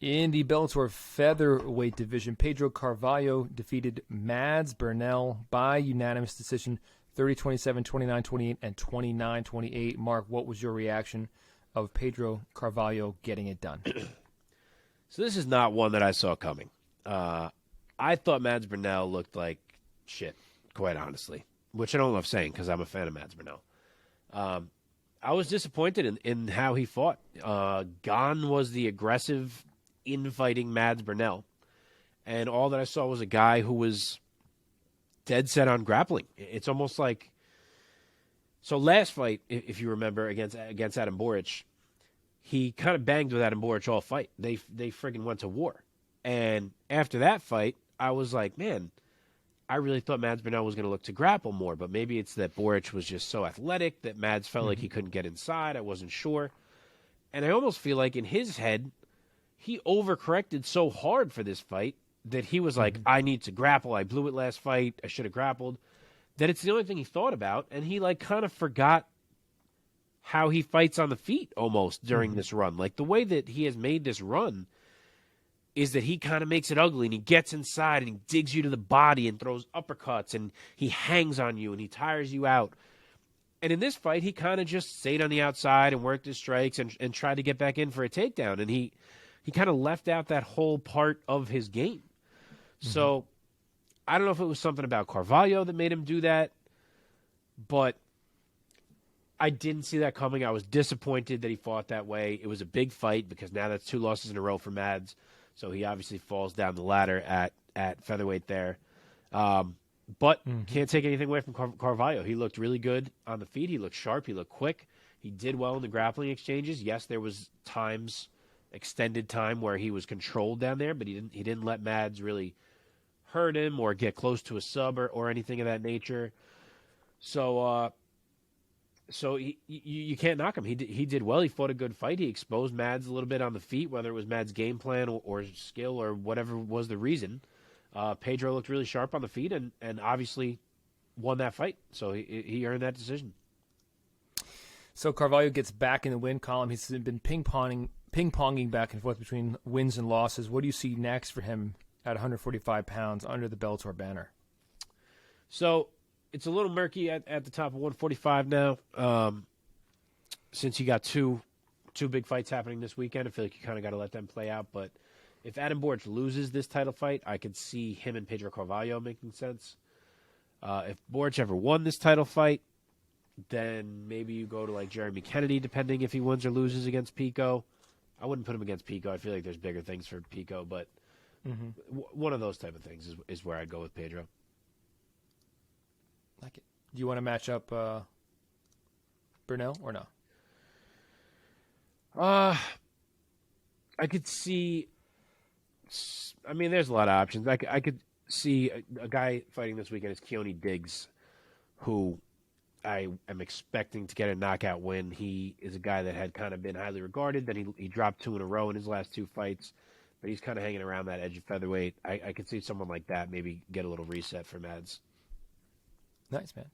In the Bellator featherweight division, Pedro Carvalho defeated Mads Burnell by unanimous decision, 30-27, 29-28, and 29-28. Mark, what was your reaction of Pedro Carvalho getting it done? So this is not one that I saw coming. I thought Mads Burnell looked like shit, quite honestly, which I don't love saying because I'm a fan of Mads Burnell. I was disappointed in how he fought. Gone was the aggressive, infighting Mads Burnell, and all that I saw was a guy who was dead set on grappling. It's almost like, so last fight, if you remember, against Adam Boric, he kind of banged with Adam Boric all fight. They friggin' went to war, and after that fight, I was like, man, I really thought Mads Burnell was going to look to grapple more, but maybe it's that Boric was just so athletic that Mads felt like he couldn't get inside. I wasn't sure, and I almost feel like in his head, he overcorrected so hard for this fight that he was like, I need to grapple. I blew it last fight. I should have grappled. That it's the only thing he thought about, and he like kind of forgot how he fights on the feet almost during this run. Like the way that he has made this run is that he kind of makes it ugly, and he gets inside and he digs you to the body and throws uppercuts, and he hangs on you and he tires you out. And in this fight, he kind of just stayed on the outside and worked his strikes and tried to get back in for a takedown. And he kind of left out that whole part of his game. So I don't know if it was something about Carvalho that made him do that, but I didn't see that coming. I was disappointed that he fought that way. It was a big fight because now that's 2 losses in a row for Mads. So he obviously falls down the ladder at featherweight there. But can't take anything away from Carvalho. He looked really good on the feet. He looked sharp. He looked quick. He did well in the grappling exchanges. Yes, there was times, extended time, where he was controlled down there, but he didn't let Mads really hurt him or get close to a sub or anything of that nature. So you can't knock him. He did well. He fought a good fight. He exposed Mads a little bit on the feet, whether it was Mads' game plan or skill or whatever was the reason. Pedro looked really sharp on the feet and obviously won that fight. So he earned that decision. So Carvalho gets back in the win column. He's been ping-ponging back and forth between wins and losses. What do you see next for him at 145 pounds under the Bellator banner? So it's a little murky at the top of 145 now. Since you got two big fights happening this weekend, I feel like you kind of got to let them play out. But if Adam Boric loses this title fight, I could see him and Pedro Carvalho making sense. If Boric ever won this title fight, then maybe you go to like Jeremy Kennedy, depending if he wins or loses against Pico. I wouldn't put him against Pico. I feel like there's bigger things for Pico, but one of those type of things is where I'd go with Pedro. Like it. Do you want to match up Burnell or no? I could see. I mean, there's a lot of options. I could see a guy fighting this weekend is Keone Diggs, who I am expecting to get a knockout win. He is a guy that had kind of been highly regarded. Then he dropped 2 in a row in his last 2 fights, but he's kind of hanging around that edge of featherweight. I could see someone like that maybe get a little reset for Mads. Nice, man.